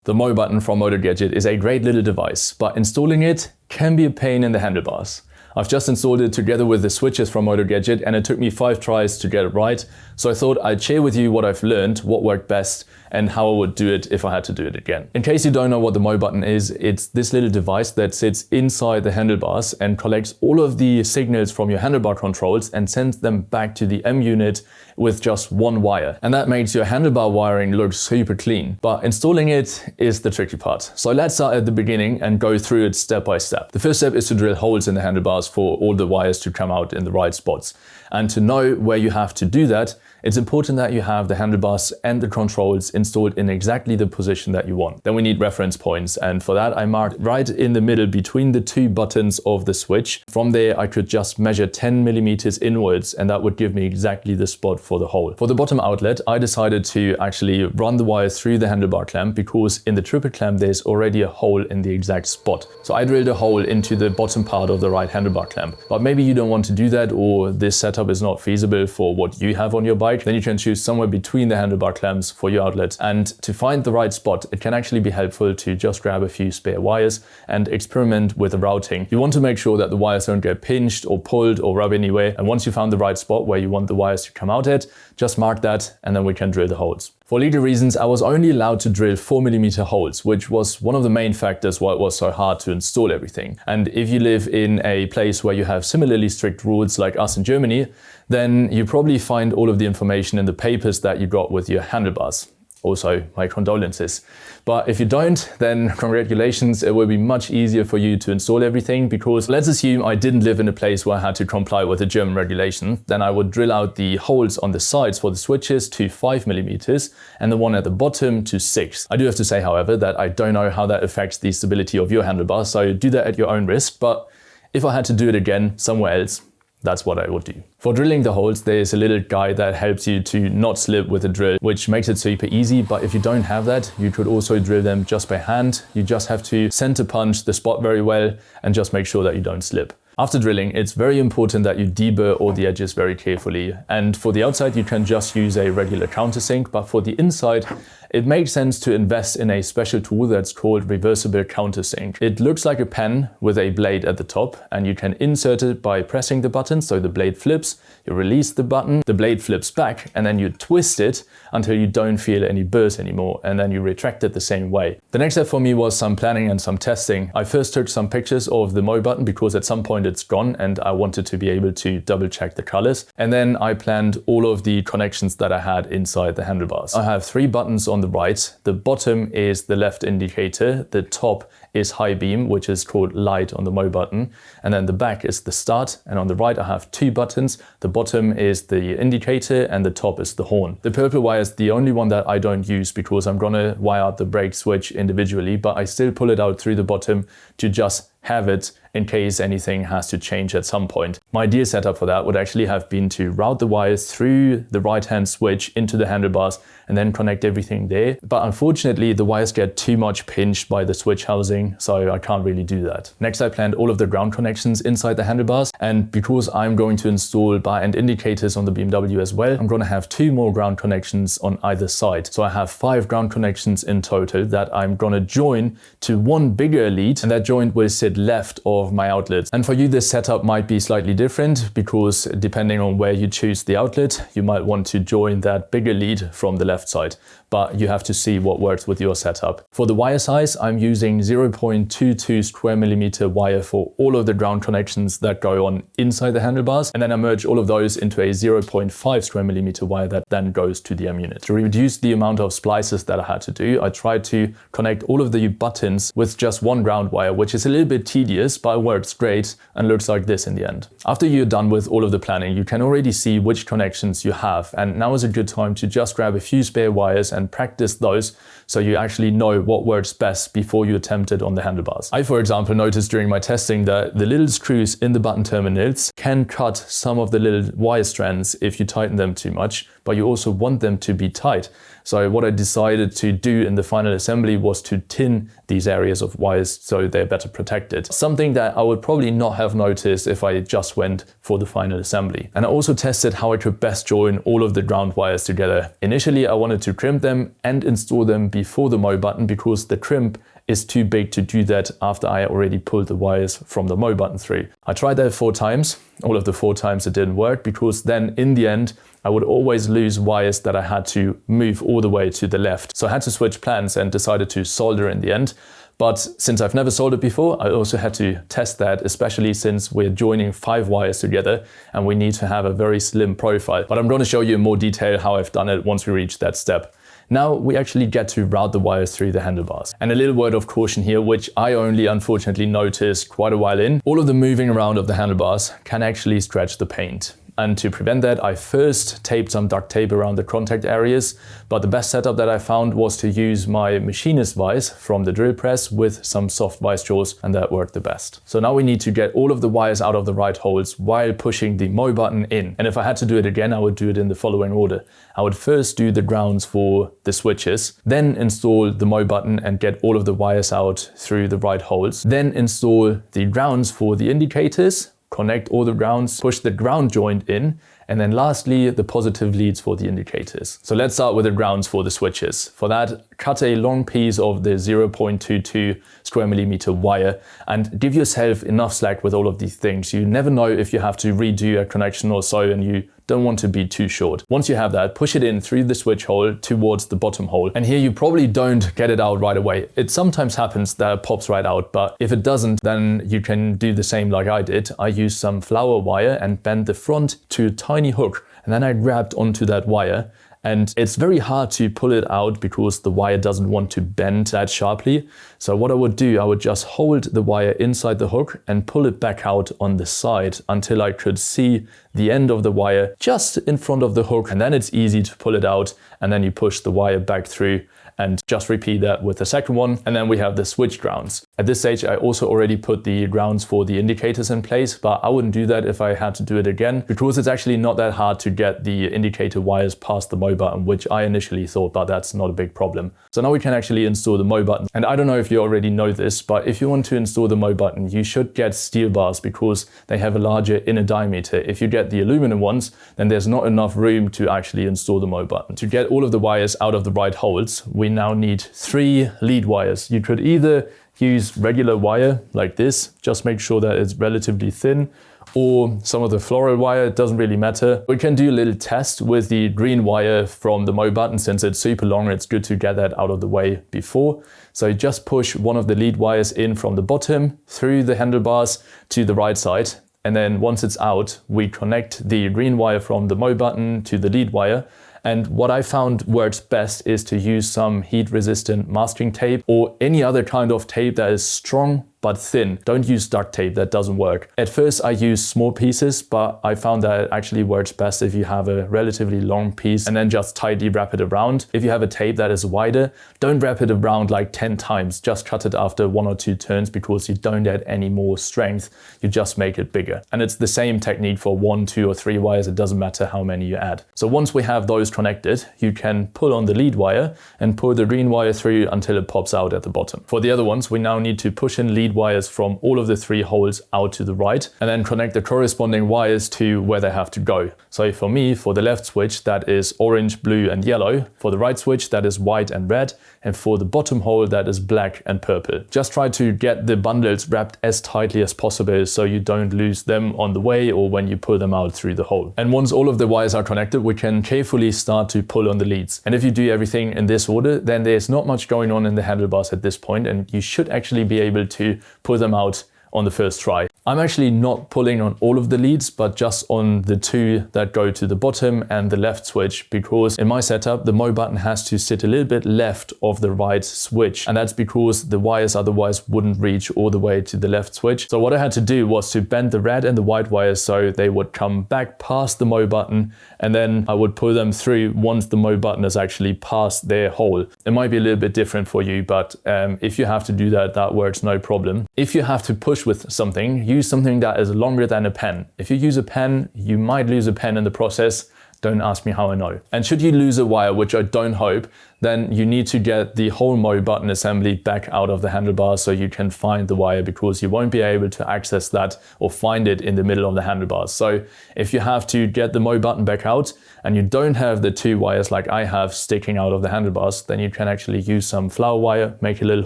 The mo.Button from Motogadget is a great little device, but installing it can be a pain in the handlebars. I've just installed it together with the switches from Motogadget and it took me 5 tries to get it right. So I thought I'd share with you what I've learned, what worked best, and how I would do it if I had to do it again. In case you don't know what the mo.Button is, it's this little device that sits inside the handlebars and collects all of the signals from your handlebar controls and sends them back to the M unit with just one wire. And that makes your handlebar wiring look super clean. But installing it is the tricky part. So let's start at the beginning and go through it step by step. The first step is to drill holes in the handlebars for all the wires to come out in the right spots. And to know where you have to do that, it's important that you have the handlebars and the controls installed in exactly the position that you want. Then we need reference points, and for that I marked right in the middle between the 2 buttons of the switch. From there I could just measure 10 millimeters inwards and that would give me exactly the spot for the hole. For the bottom outlet I decided to actually run the wire through the handlebar clamp because in the triple clamp there's already a hole in the exact spot. So I drilled a hole into the bottom part of the right handlebar clamp. But maybe you don't want to do that, or this setup is not feasible for what you have on your bike. Then you can choose somewhere between the handlebar clamps for your outlet. And to find the right spot, it can actually be helpful to just grab a few spare wires and experiment with the routing. You want to make sure that the wires don't get pinched or pulled or rub anywhere. And once you found the right spot where you want the wires to come out at, just mark that and then we can drill the holes. For legal reasons, I was only allowed to drill 4mm holes, which was one of the main factors why it was so hard to install everything. And if you live in a place where you have similarly strict rules like us in Germany, then you probably find all of the information in the papers that you got with your handlebars. Also, my condolences. But if you don't, then congratulations, it will be much easier for you to install everything, because let's assume I didn't live in a place where I had to comply with the German regulation. Then I would drill out the holes on the sides for the switches to 5mm and the one at the bottom to 6. I do have to say, however, that I don't know how that affects the stability of your handlebar, so do that at your own risk. But if I had to do it again somewhere else, that's what I would do. For drilling the holes, there's a little guide that helps you to not slip with a drill, which makes it super easy. But if you don't have that, you could also drill them just by hand. You just have to center punch the spot very well and just make sure that you don't slip. After drilling, it's very important that you deburr all the edges very carefully. And for the outside, you can just use a regular countersink, but for the inside, it makes sense to invest in a special tool that's called reversible countersink. It looks like a pen with a blade at the top, and you can insert it by pressing the button, so the blade flips, you release the button, the blade flips back, and then you twist it until you don't feel any burrs anymore, and then you retract it the same way. The next step for me was some planning and some testing. I first took some pictures of the mo.Button because at some point it's gone and I wanted to be able to double check the colors. And then I planned all of the connections that I had inside the handlebars. I have 3 buttons on the right. The bottom is the left indicator, the top is high beam, which is called light on the mo.Button, and then the back is the start, and on the right I have 2 buttons. The bottom is the indicator and the top is the horn. The purple wire is the only one that I don't use because I'm gonna wire out the brake switch individually, but I still pull it out through the bottom to just have it in case anything has to change at some point. My ideal setup for that would actually have been to route the wires through the right-hand switch into the handlebars and then connect everything there. But unfortunately, the wires get too much pinched by the switch housing, so I can't really do that. Next, I planned all of the ground connections inside the handlebars, and because I'm going to install bar end indicators on the BMW as well, I'm going to have 2 more ground connections on either side. So I have 5 ground connections in total that I'm going to join to one bigger lead, and that joint will sit left of my outlets. And for you, this setup might be slightly different because depending on where you choose the outlet, you might want to join that bigger lead from the left side, but you have to see what works with your setup. For the wire size, I'm using 0.22 square millimeter wire for all of the ground connections that go on inside the handlebars, and then I merge all of those into a 0.5 square millimeter wire that then goes to the M unit. To reduce the amount of splices that I had to do, I tried to connect all of the buttons with just one ground wire, which is a little bit tedious, but it works great and looks like this in the end. After you're done with all of the planning, you can already see which connections you have, and now is a good time to just grab a few spare wires and practice those so you actually know what works best before you attempt it on the handlebars. I, for example, noticed during my testing that the little screws in the button terminals can cut some of the little wire strands if you tighten them too much, but you also want them to be tight. So what I decided to do in the final assembly was to tin these areas of wires so they're better protected. connected. Something that I would probably not have noticed if I just went for the final assembly. And I also tested how I could best join all of the ground wires together. Initially, I wanted to crimp them and install them before the mo.Button because the crimp is too big to do that after I already pulled the wires from the mo.Button through. I tried that 4 times. All of the 4 times it didn't work because then in the end, I would always lose wires that I had to move all the way to the left. So I had to switch plans and decided to solder in the end. But since I've never soldered before, I also had to test that, especially since we're joining 5 wires together and we need to have a very slim profile. But I'm going to show you in more detail how I've done it once we reach that step. Now we actually get to route the wires through the handlebars. And a little word of caution here, which I only unfortunately noticed quite a while in. All of the moving around of the handlebars can actually stretch the paint. And to prevent that, I first taped some duct tape around the contact areas, but the best setup that I found was to use my machinist vise from the drill press with some soft vise jaws, and that worked the best. So now we need to get all of the wires out of the right holes while pushing the mo.Button in. And if I had to do it again, I would do it in the following order. I would first do the grounds for the switches, then install the mo.Button and get all of the wires out through the right holes, then install the grounds for the indicators, connect all the grounds, push the ground joint in, and then lastly, the positive leads for the indicators. So let's start with the grounds for the switches. For that, cut a long piece of the 0.22 square millimeter wire and give yourself enough slack with all of these things. You never know if you have to redo a connection or so and you don't want to be too short. Once you have that, push it in through the switch hole towards the bottom hole. And here you probably don't get it out right away. It sometimes happens that it pops right out, but if it doesn't, then you can do the same like I did. I used some flower wire and bent the front to a tiny hook, and then I grabbed onto that wire. And it's very hard to pull it out because the wire doesn't want to bend that sharply. So what I would do, I would just hold the wire inside the hook and pull it back out on the side until I could see the end of the wire just in front of the hook. And then it's easy to pull it out, and then you push the wire back through and just repeat that with the second one. And then we have the switch grounds. At this stage, I also already put the grounds for the indicators in place, but I wouldn't do that if I had to do it again, because it's actually not that hard to get the indicator wires past the mo.Button, which I initially thought, but that's not a big problem. So now we can actually install the mo.Button. And I don't know if you already know this, but if you want to install the mo.Button, you should get steel bars because they have a larger inner diameter. If you get the aluminum ones, then there's not enough room to actually install the mo.Button. To get all of the wires out of the right holes, we now need 3 lead wires. You could either use regular wire like this, just make sure that it's relatively thin, or some of the floral wire, it doesn't really matter. We can do a little test with the green wire from the mo.Button. Since it's super long, it's good to get that out of the way before. So you just push one of the lead wires in from the bottom through the handlebars to the right side. And then once it's out, we connect the green wire from the mo.Button to the lead wire. And what I found works best is to use some heat-resistant masking tape or any other kind of tape that is strong but thin. Don't use duct tape, that doesn't work. At first I used small pieces, but I found that it actually works best if you have a relatively long piece and then just tightly wrap it around. If you have a tape that is wider, don't wrap it around like 10 times. Just cut it after 1 or 2 turns because you don't add any more strength, you just make it bigger. And it's the same technique for 1, 2 or 3 wires, it doesn't matter how many you add. So once we have those connected, you can pull on the lead wire and pull the green wire through until it pops out at the bottom. For the other ones, we now need to push in lead wires from all of the 3 holes out to the right and then connect the corresponding wires to where they have to go. So for me, for the left switch, that is orange, blue and yellow. For the right switch, that is white and red. And for the bottom hole, that is black and purple. Just try to get the bundles wrapped as tightly as possible so you don't lose them on the way or when you pull them out through the hole. And once all of the wires are connected, we can carefully start to pull on the leads. And if you do everything in this order, then there's not much going on in the handlebars at this point, and you should actually be able to pull them out on the first try. I'm actually not pulling on all of the leads, but just on the 2 that go to the bottom and the left switch, because in my setup, the mo.Button has to sit a little bit left of the right switch. And that's because the wires otherwise wouldn't reach all the way to the left switch. So what I had to do was to bend the red and the white wires so they would come back past the mo.Button, and then I would pull them through once the mo.Button is actually past their hole. It might be a little bit different for you, but if you have to do that, that works no problem. If you have to push with something, use something that is longer than a pen. If you use a pen, you might lose a pen in the process. Don't ask me how I know. And should you lose a wire, which I don't hope, then you need to get the whole mo.Button assembly back out of the handlebar so you can find the wire, because you won't be able to access that or find it in the middle of the handlebars. So if you have to get the mo.Button back out and you don't have the 2 wires like I have sticking out of the handlebars, then you can actually use some flower wire, make a little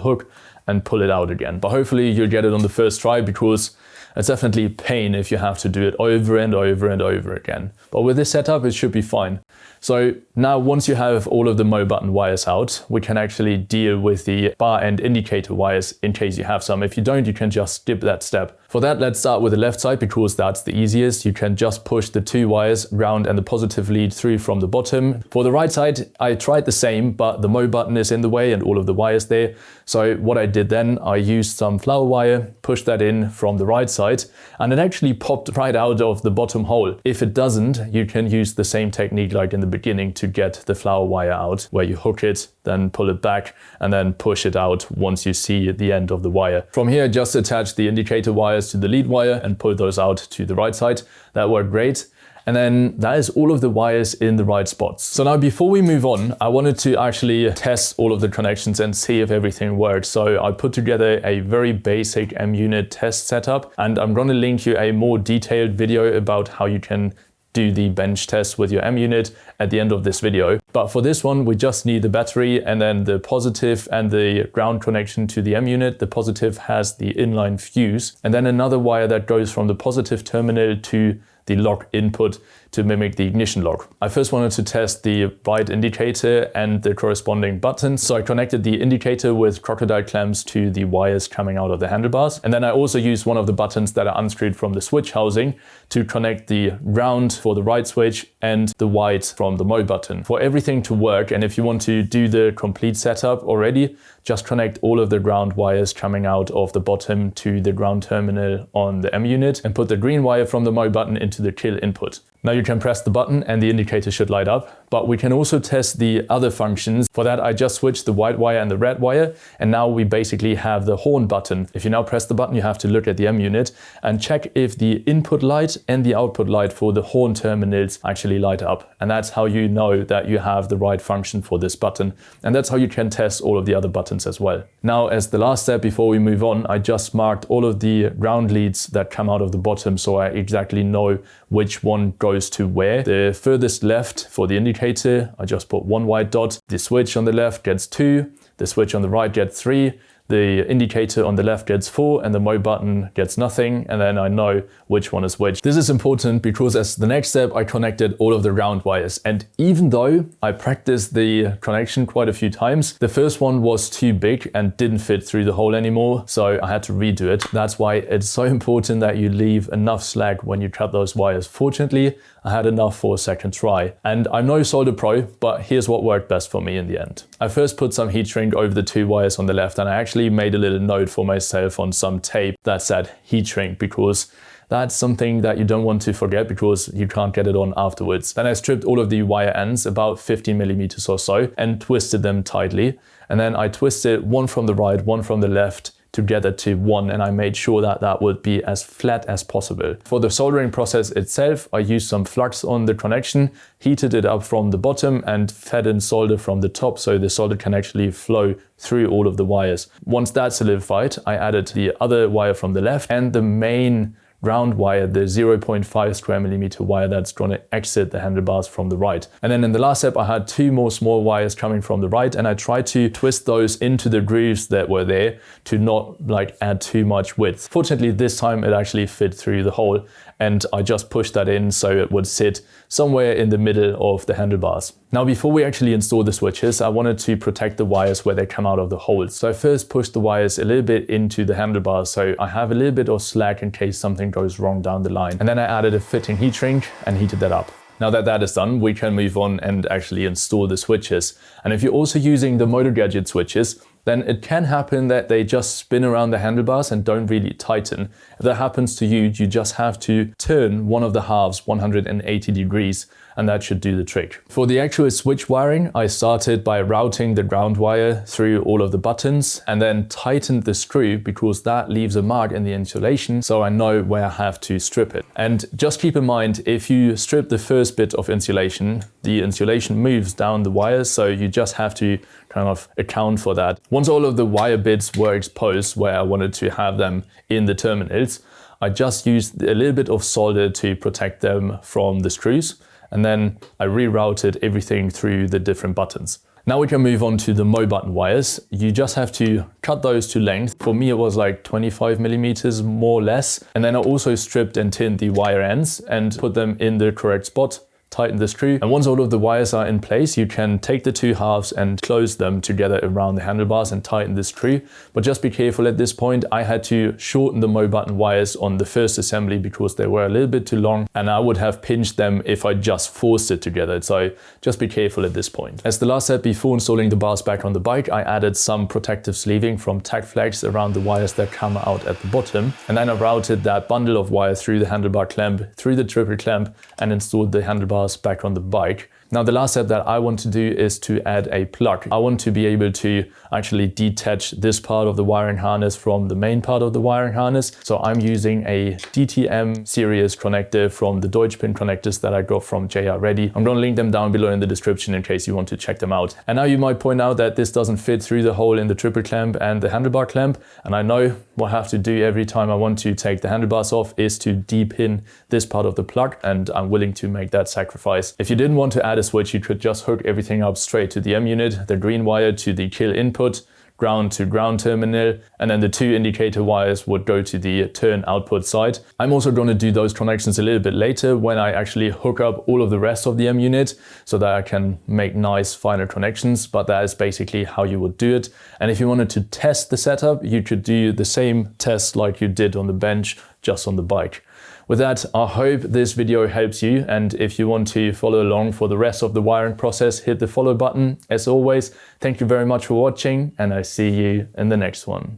hook and pull it out again. But hopefully you'll get it on the first try, because it's definitely pain if you have to do it over and over and over again. But with this setup, it should be fine. So now once you have all of the mo.Button wires out, we can actually deal with the bar and indicator wires in case you have some. If you don't, you can just skip that step. For that, let's start with the left side, because that's the easiest. You can just push the 2 wires, ground and the positive lead, through from the bottom. For the right side, I tried the same, but the mo.Button is in the way and all of the wires there. So what I did then, I used some flower wire, pushed that in from the right side, and it actually popped right out of the bottom hole. If it doesn't, you can use the same technique like in the beginning to get the flower wire out, where you hook it, then pull it back and then push it out once you see the end of the wire. From here, just attach the indicator wires to the lead wire and pull those out to the right side. That worked great. And then that is all of the wires in the right spots. So now before we move on, I wanted to actually test all of the connections and see if everything works. So I put together a very basic M-unit test setup, and I'm going to link you a more detailed video about how you can do the bench test with your M-unit at the end of this video. But for this one, we just need the battery and then the positive and the ground connection to the M-unit. The positive has the inline fuse, and then another wire that goes from the positive terminal to the lock input to mimic the ignition lock. I first wanted to test the right indicator and the corresponding buttons. So I connected the indicator with crocodile clamps to the wires coming out of the handlebars. And then I also used one of the buttons that are unscrewed from the switch housing to connect the ground for the right switch and the white from the mo.Button. For everything to work, and if you want to do the complete setup already, just connect all of the ground wires coming out of the bottom to the ground terminal on the M-unit and put the green wire from the mo.Button into the kill input. Now you can press the button and the indicator should light up, but we can also test the other functions. For that, I just switched the white wire and the red wire, and now we basically have the horn button. If you now press the button, you have to look at the M-unit and check if the input light and the output light for the horn terminals actually light up. And that's how you know that you have the right function for this button. And that's how you can test all of the other buttons as well. Now, as the last step before we move on, I just marked all of the ground leads that come out of the bottom, so I exactly know which one goes to where. The furthest left for the indicator, I just put 1 white dot. The switch on the left gets 2, the switch on the right gets 3, the indicator on the left gets 4, and the mo.Button gets nothing, and then I know which one is which. This is important because as the next step, I connected all of the ground wires. And even though I practiced the connection quite a few times, the first one was too big and didn't fit through the hole anymore, so I had to redo it. That's why it's so important that you leave enough slack when you cut those wires. Fortunately, I had enough for a second try. And I'm no solder pro, but here's what worked best for me in the end. I first put some heat shrink over the 2 wires on the left, and I actually made a little note for myself on some tape that said heat shrink, because that's something that you don't want to forget because you can't get it on afterwards. Then I stripped all of the wire ends, about 15 millimeters or so, and twisted them tightly. And then I twisted one from the right, one from the left, together to one, and I made sure that that would be as flat as possible. For the soldering process itself, I used some flux on the connection, heated it up from the bottom and fed in solder from the top so the solder can actually flow through all of the wires. Once that's solidified, I added the other wire from the left and the main ground wire, the 0.5 square millimeter wire that's going to exit the handlebars from the right. And then in the last step, I had 2 more small wires coming from the right, and I tried to twist those into the grooves that were there to not add too much width. Fortunately, this time it actually fit through the hole, and I just pushed that in so it would sit somewhere in the middle of the handlebars. Now, before we actually install the switches, I wanted to protect the wires where they come out of the holes. So I first pushed the wires a little bit into the handlebars so I have a little bit of slack in case something goes wrong down the line. And then I added a fitting heat shrink and heated that up. Now that that is done, we can move on and actually install the switches. And if you're also using the Motogadget switches, then it can happen that they just spin around the handlebars and don't really tighten. If that happens to you, you just have to turn one of the halves 180 degrees and that should do the trick. For the actual switch wiring, I started by routing the ground wire through all of the buttons and then tightened the screw because that leaves a mark in the insulation, so I know where I have to strip it. And just keep in mind, if you strip the first bit of insulation, the insulation moves down the wires, so you just have to kind of account for that. Once all of the wire bits were exposed where I wanted to have them in the terminals, I just used a little bit of solder to protect them from the screws, and then I rerouted everything through the different buttons. Now we can move on to the mo.Button wires. You just have to cut those to length. For me, it was like 25 millimeters more or less. And then I also stripped and tinned the wire ends and put them in the correct spot. Tighten the screw, and once all of the wires are in place, you can take the two halves and close them together around the handlebars and tighten the screw. But just be careful at this point. I had to shorten the mo.Button wires on the first assembly because they were a little bit too long, and I would have pinched them if I just forced it together. So just be careful at this point. As the last step before installing the bars back on the bike, I added some protective sleeving from tack flags around the wires that come out at the bottom, and then I routed that bundle of wire through the handlebar clamp, through the triple clamp, and installed the handlebars back on the bike. Now the last step that I want to do is to add a plug. I want to be able to actually detach this part of the wiring harness from the main part of the wiring harness. So I'm using a DTM series connector from the Deutsch pin connectors that I got from JR Ready. I'm going to link them down below in the description in case you want to check them out. And now you might point out that this doesn't fit through the hole in the triple clamp and the handlebar clamp. And I know what I have to do every time I want to take the handlebars off is to de-pin this part of the plug, and I'm willing to make that sacrifice. If you didn't want to add a switch, you could just hook everything up straight to the M unit, the green wire to the kill input, ground to ground terminal, and then the two indicator wires would go to the turn output side. I'm also going to do those connections a little bit later when I actually hook up all of the rest of the M unit so that I can make nice final connections, but that is basically how you would do it. And if you wanted to test the setup, you could do the same test like you did on the bench, just on the bike. With that, I hope this video helps you, and if you want to follow along for the rest of the wiring process, hit the follow button. As always, thank you very much for watching, and I see you in the next one.